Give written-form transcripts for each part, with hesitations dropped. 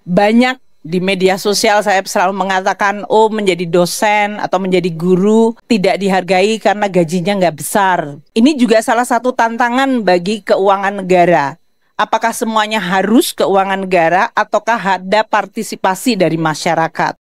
Banyak di media sosial saya selalu mengatakan, oh menjadi dosen atau menjadi guru tidak dihargai karena gajinya nggak besar. Ini juga salah satu tantangan bagi keuangan negara. Apakah semuanya harus keuangan negara ataukah ada partisipasi dari masyarakat?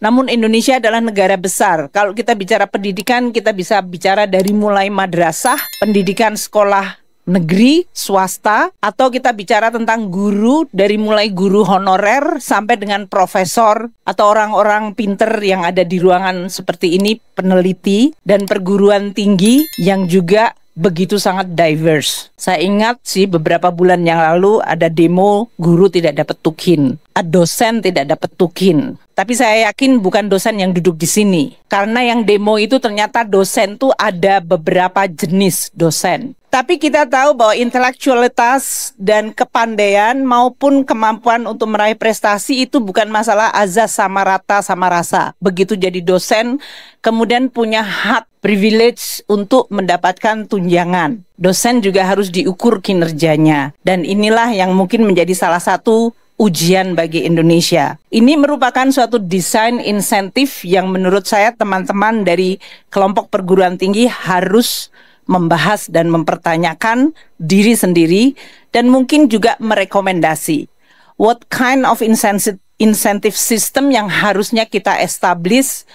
Namun Indonesia adalah negara besar. Kalau kita bicara pendidikan, kita bisa bicara dari mulai madrasah, pendidikan sekolah negeri, swasta, atau kita bicara tentang guru dari mulai guru honorer sampai dengan profesor atau orang-orang pinter yang ada di ruangan seperti ini, peneliti dan perguruan tinggi yang juga begitu sangat diverse. Saya ingat sih beberapa bulan yang lalu ada demo guru tidak dapat tukin, dosen tidak dapat tukin. Tapi saya yakin bukan dosen yang duduk di sini. Karena yang demo itu ternyata dosen tuh ada beberapa jenis dosen. Tapi kita tahu bahwa intelektualitas dan kepandaian maupun kemampuan untuk meraih prestasi itu bukan masalah azas sama rata sama rasa. Begitu jadi dosen, kemudian punya hak privilege untuk mendapatkan tunjangan. Dosen juga harus diukur kinerjanya. Dan inilah yang mungkin menjadi salah satu ujian bagi Indonesia. Ini merupakan suatu desain insentif yang menurut saya teman-teman dari kelompok perguruan tinggi harus membahas dan mempertanyakan diri sendiri dan mungkin juga merekomendasi what kind of incentive system yang harusnya kita establish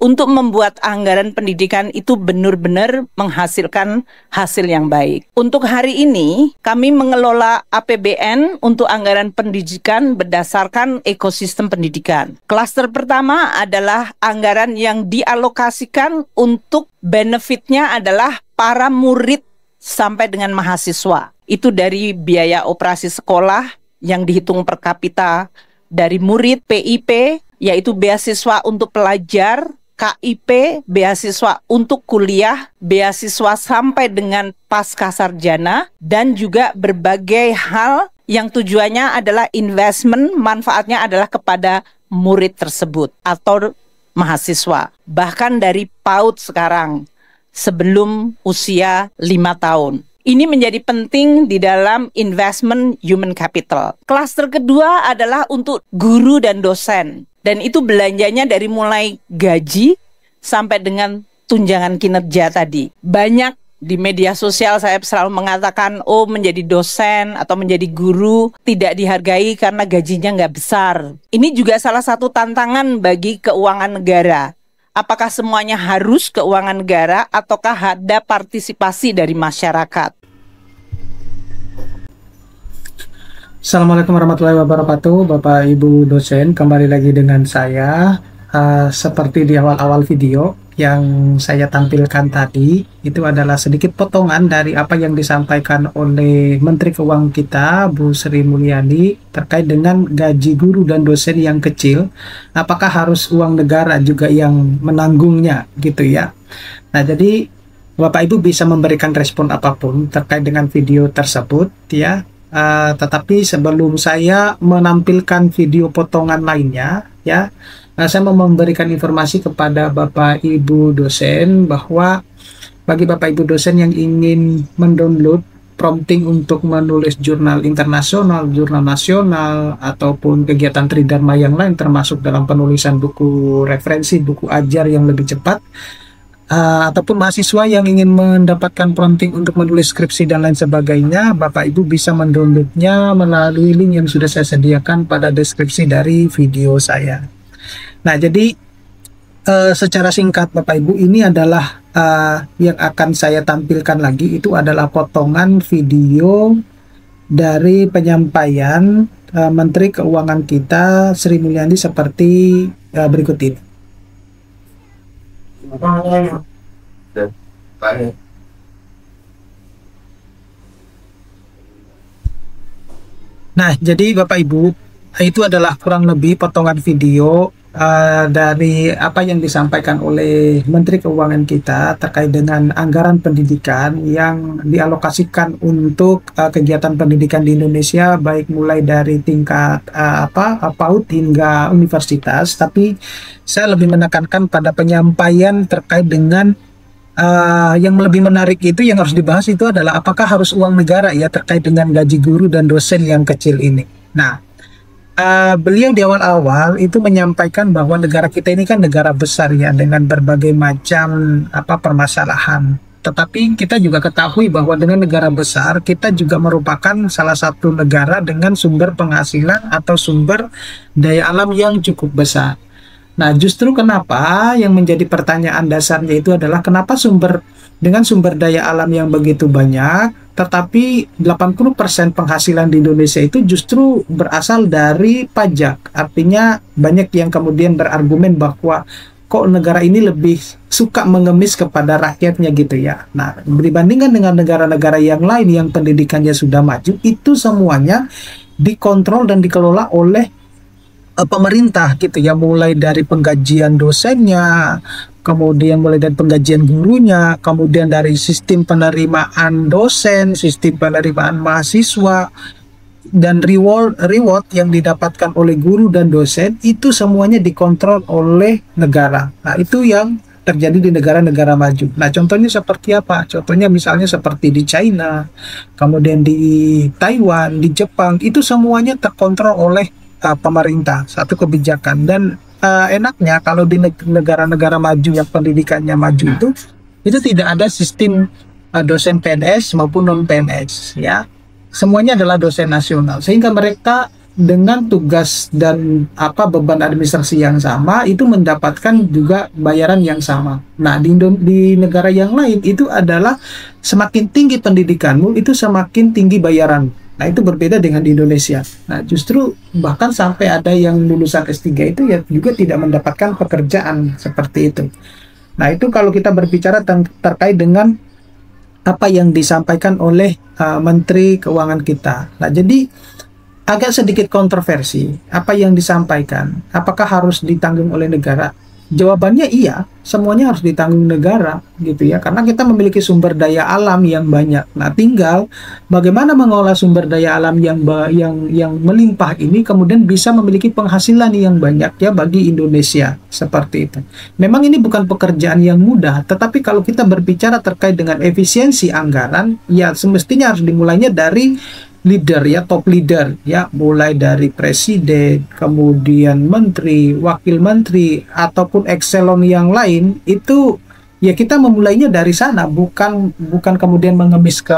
untuk membuat anggaran pendidikan itu benar-benar menghasilkan hasil yang baik. Untuk hari ini, kami mengelola APBN untuk anggaran pendidikan berdasarkan ekosistem pendidikan. Klaster pertama adalah anggaran yang dialokasikan untuk benefitnya adalah para murid sampai dengan mahasiswa. Itu dari biaya operasi sekolah yang dihitung per kapita dari murid, PIP, yaitu beasiswa untuk pelajar, KIP, beasiswa untuk kuliah, beasiswa sampai dengan pasca sarjana, dan juga berbagai hal yang tujuannya adalah investment, manfaatnya adalah kepada murid tersebut atau mahasiswa. Bahkan dari PAUD sekarang, sebelum usia 5 tahun. Ini menjadi penting di dalam investment human capital. Klaster kedua adalah untuk guru dan dosen. Dan itu belanjanya dari mulai gaji sampai dengan tunjangan kinerja tadi. Banyak di media sosial saya selalu mengatakan, oh menjadi dosen atau menjadi guru tidak dihargai karena gajinya nggak besar. Ini juga salah satu tantangan bagi keuangan negara. Apakah semuanya harus keuangan negara ataukah ada partisipasi dari masyarakat? Assalamualaikum warahmatullahi wabarakatuh, Bapak Ibu dosen, kembali lagi dengan saya. Seperti di awal-awal video yang saya tampilkan tadi, itu adalah sedikit potongan dari apa yang disampaikan oleh Menteri Keuangan kita, Bu Sri Mulyani, terkait dengan gaji guru dan dosen yang kecil. Apakah harus uang negara juga yang menanggungnya, gitu ya. Nah, jadi Bapak Ibu bisa memberikan respon apapun terkait dengan video tersebut, ya. Tetapi sebelum saya menampilkan video potongan lainnya, ya, saya mau memberikan informasi kepada Bapak Ibu dosen bahwa bagi Bapak Ibu dosen yang ingin mendownload prompting untuk menulis jurnal internasional, jurnal nasional, ataupun kegiatan tridharma yang lain termasuk dalam penulisan buku referensi, buku ajar yang lebih cepat, ataupun mahasiswa yang ingin mendapatkan prompting untuk menulis skripsi dan lain sebagainya, Bapak Ibu bisa mendownloadnya melalui link yang sudah saya sediakan pada deskripsi dari video saya. Nah, jadi secara singkat Bapak Ibu, ini adalah yang akan saya tampilkan lagi, itu adalah potongan video dari penyampaian Menteri Keuangan kita Sri Mulyani seperti berikut ini. Nah, jadi Bapak Ibu, itu adalah kurang lebih potongan video dari apa yang disampaikan oleh Menteri Keuangan kita terkait dengan anggaran pendidikan yang dialokasikan untuk kegiatan pendidikan di Indonesia, baik mulai dari tingkat PAUD hingga universitas. Tapi saya lebih menekankan pada penyampaian terkait dengan yang lebih menarik itu, yang harus dibahas itu adalah apakah harus uang negara ya terkait dengan gaji guru dan dosen yang kecil ini. Nah, beliau di awal-awal itu menyampaikan bahwa negara kita ini kan negara besar ya, dengan berbagai macam permasalahan. Tetapi kita juga ketahui bahwa dengan negara besar, kita juga merupakan salah satu negara dengan sumber penghasilan atau sumber daya alam yang cukup besar. Nah, justru kenapa yang menjadi pertanyaan dasarnya itu adalah kenapa dengan sumber daya alam yang begitu banyak, tetapi 80% penghasilan di Indonesia itu justru berasal dari pajak. Artinya banyak yang kemudian berargumen bahwa kok negara ini lebih suka mengemis kepada rakyatnya gitu ya. Nah, dibandingkan dengan negara-negara yang lain yang pendidikannya sudah maju, itu semuanya dikontrol dan dikelola oleh pemerintah gitu ya, mulai dari penggajian dosennya, kemudian mulai dari penggajian gurunya, kemudian dari sistem penerimaan dosen, sistem penerimaan mahasiswa, dan reward yang didapatkan oleh guru dan dosen itu semuanya dikontrol oleh negara. Nah, itu yang terjadi di negara-negara maju. Nah, contohnya seperti apa? Contohnya misalnya seperti di China, kemudian di Taiwan, di Jepang, itu semuanya terkontrol oleh pemerintah, satu kebijakan. Dan enaknya kalau di negara-negara maju yang pendidikannya maju itu tidak ada sistem dosen PNS maupun non PNS ya, semuanya adalah dosen nasional, sehingga mereka dengan tugas dan beban administrasi yang sama itu mendapatkan juga bayaran yang sama. Nah, di negara yang lain itu adalah semakin tinggi pendidikanmu itu semakin tinggi bayaran. Nah, itu berbeda dengan di Indonesia. Nah, justru bahkan sampai ada yang lulusan S3 itu ya juga tidak mendapatkan pekerjaan seperti itu. Nah, itu kalau kita berbicara terkait dengan apa yang disampaikan oleh Menteri Keuangan kita. Nah, jadi agak sedikit kontroversi apa yang disampaikan. Apakah harus ditanggung oleh negara? Jawabannya iya, semuanya harus ditanggung negara gitu ya, karena kita memiliki sumber daya alam yang banyak. Nah, tinggal bagaimana mengolah sumber daya alam yang melimpah ini kemudian bisa memiliki penghasilan yang banyak ya bagi Indonesia, seperti itu. Memang ini bukan pekerjaan yang mudah, tetapi kalau kita berbicara terkait dengan efisiensi anggaran, ya semestinya harus dimulainya dari leader ya, top leader ya, mulai dari presiden, kemudian menteri, wakil menteri, ataupun ekselon yang lain. Itu ya kita memulainya dari sana, bukan kemudian mengemis ke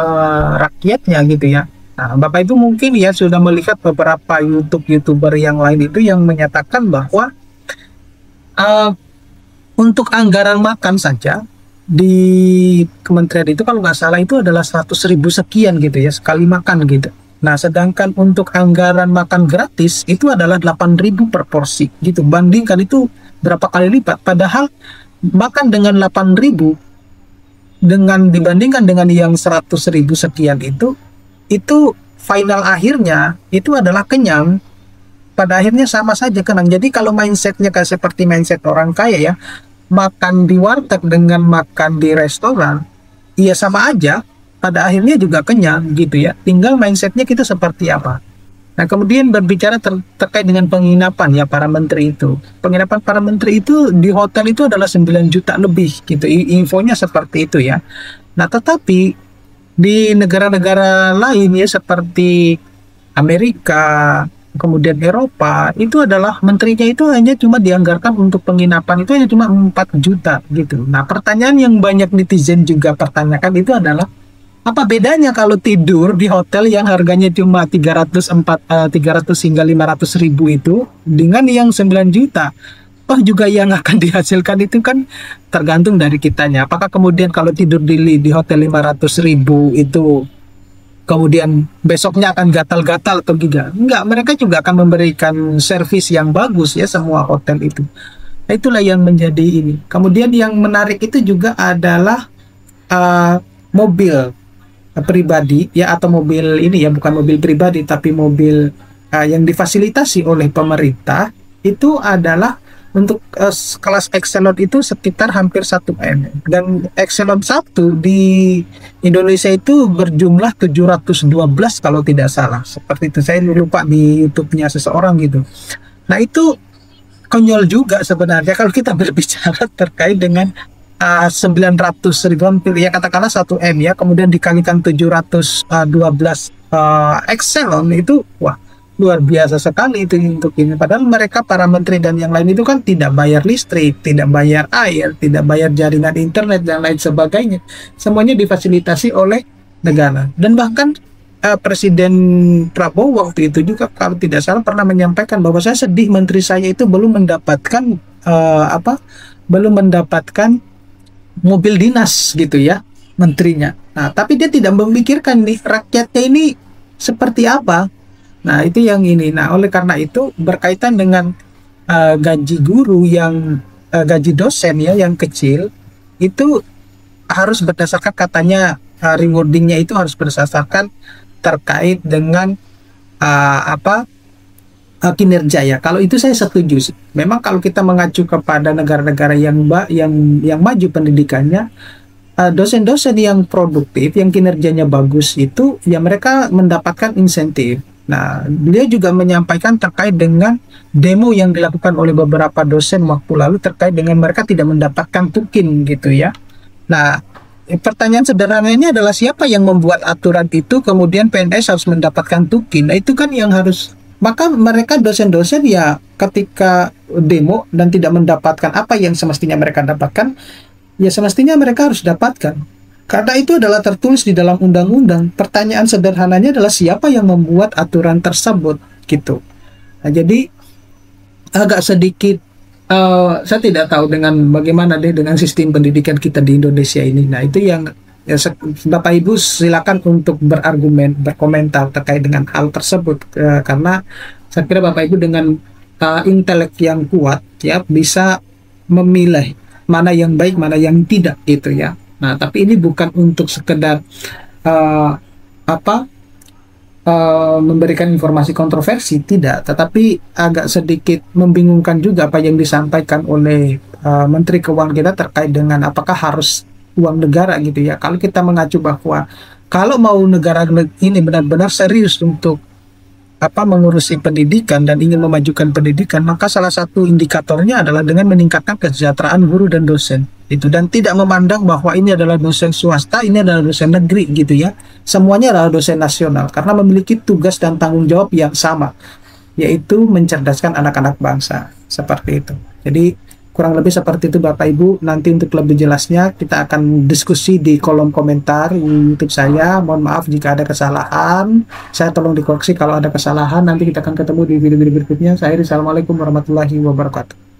rakyatnya gitu ya. Nah, Bapak itu mungkin ya sudah melihat beberapa YouTuber yang lain itu yang menyatakan bahwa untuk anggaran makan saja di kementerian itu kalau nggak salah itu adalah 100.000 sekian gitu ya sekali makan gitu. Nah, sedangkan untuk anggaran makan gratis itu adalah 8.000 per porsi gitu. Bandingkan itu berapa kali lipat. Padahal makan dengan 8.000 dibandingkan dengan yang 100.000 sekian itu final akhirnya itu adalah kenyang. Pada akhirnya sama saja kenyang. Jadi kalau mindsetnya kayak seperti mindset orang kaya ya, makan di warteg dengan makan di restoran, iya sama aja, pada akhirnya juga kenyang gitu ya. Tinggal mindsetnya kita seperti apa. Nah, kemudian berbicara terkait dengan penginapan ya para menteri itu. Penginapan para menteri itu di hotel itu adalah 9 juta lebih gitu. Infonya seperti itu ya. Nah, tetapi di negara-negara lain ya seperti Amerika, kemudian Eropa, itu adalah menterinya itu hanya cuma dianggarkan untuk penginapan itu hanya cuma 4 juta gitu. Nah, pertanyaan yang banyak netizen juga pertanyakan itu adalah apa bedanya kalau tidur di hotel yang harganya cuma 300 hingga 500 ribu itu dengan yang 9 juta? Oh, juga yang akan dihasilkan itu kan tergantung dari kitanya. Apakah kemudian kalau tidur di hotel 500 ribu itu kemudian besoknya akan gatal-gatal atau tidak? Enggak, mereka juga akan memberikan servis yang bagus ya semua hotel itu. Nah, itulah yang menjadi ini. Kemudian yang menarik itu juga adalah mobil pribadi ya, atau mobil ini ya, bukan mobil pribadi tapi mobil yang difasilitasi oleh pemerintah itu adalah Untuk kelas Excelon itu sekitar hampir 1 M, dan Excelon 1 di Indonesia itu berjumlah 712 kalau tidak salah, seperti itu. Saya lupa di YouTube-nya seseorang gitu. Nah, itu konyol juga sebenarnya kalau kita berbicara terkait dengan 900.000 hampir, ya katakanlah 1 M ya, kemudian dikalikan 712 Excelon itu, wah, luar biasa sekali itu untuk ini. Padahal mereka, para menteri dan yang lain itu kan tidak bayar listrik, tidak bayar air, tidak bayar jaringan internet dan lain sebagainya. Semuanya difasilitasi oleh negara. Dan bahkan Presiden Prabowo waktu itu juga kalau tidak salah pernah menyampaikan bahwa saya sedih menteri saya itu belum mendapatkan belum mendapatkan mobil dinas gitu ya, menterinya. Nah, tapi dia tidak memikirkan nih rakyatnya ini seperti apa. Nah, itu yang ini. Nah, oleh karena itu berkaitan dengan gaji guru yang gaji dosen ya yang kecil, itu harus berdasarkan, katanya rewardingnya itu harus berdasarkan terkait dengan kinerja ya. Kalau itu saya setuju sih. Memang kalau kita mengacu kepada negara-negara yang maju pendidikannya, dosen-dosen yang produktif, yang kinerjanya bagus itu ya mereka mendapatkan insentif. Nah, beliau juga menyampaikan terkait dengan demo yang dilakukan oleh beberapa dosen waktu lalu terkait dengan mereka tidak mendapatkan tukin gitu ya. Nah, pertanyaan sederhananya adalah siapa yang membuat aturan itu kemudian PNS harus mendapatkan tukin? Nah, itu kan yang harus, maka mereka dosen-dosen ya ketika demo dan tidak mendapatkan apa yang semestinya mereka dapatkan, ya semestinya mereka harus dapatkan. Karena itu adalah tertulis di dalam undang-undang. Pertanyaan sederhananya adalah siapa yang membuat aturan tersebut gitu. Nah, jadi agak sedikit saya tidak tahu dengan bagaimana deh dengan sistem pendidikan kita di Indonesia ini. Nah, itu yang ya, Bapak Ibu silakan untuk berargumen, berkomentar terkait dengan hal tersebut, karena saya kira Bapak Ibu dengan intelek yang kuat ya bisa memilah mana yang baik, mana yang tidak gitu ya. Nah, tapi ini bukan untuk sekedar memberikan informasi kontroversi, tidak, tetapi agak sedikit membingungkan juga apa yang disampaikan oleh Menteri Keuangan kita terkait dengan apakah harus uang negara gitu ya. Kalau kita mengacu bahwa kalau mau negara ini benar-benar serius untuk mengurusi pendidikan dan ingin memajukan pendidikan, maka salah satu indikatornya adalah dengan meningkatkan kesejahteraan guru dan dosen itu, dan tidak memandang bahwa ini adalah dosen swasta, ini adalah dosen negeri gitu ya. Semuanya adalah dosen nasional karena memiliki tugas dan tanggung jawab yang sama, yaitu mencerdaskan anak-anak bangsa, seperti itu. Jadi kurang lebih seperti itu Bapak Ibu. Nanti untuk lebih jelasnya kita akan diskusi di kolom komentar YouTube saya. Mohon maaf jika ada kesalahan, saya tolong dikoreksi kalau ada kesalahan. Nanti kita akan ketemu di video-video berikutnya. Saya Assalamualaikum warahmatullahi wabarakatuh.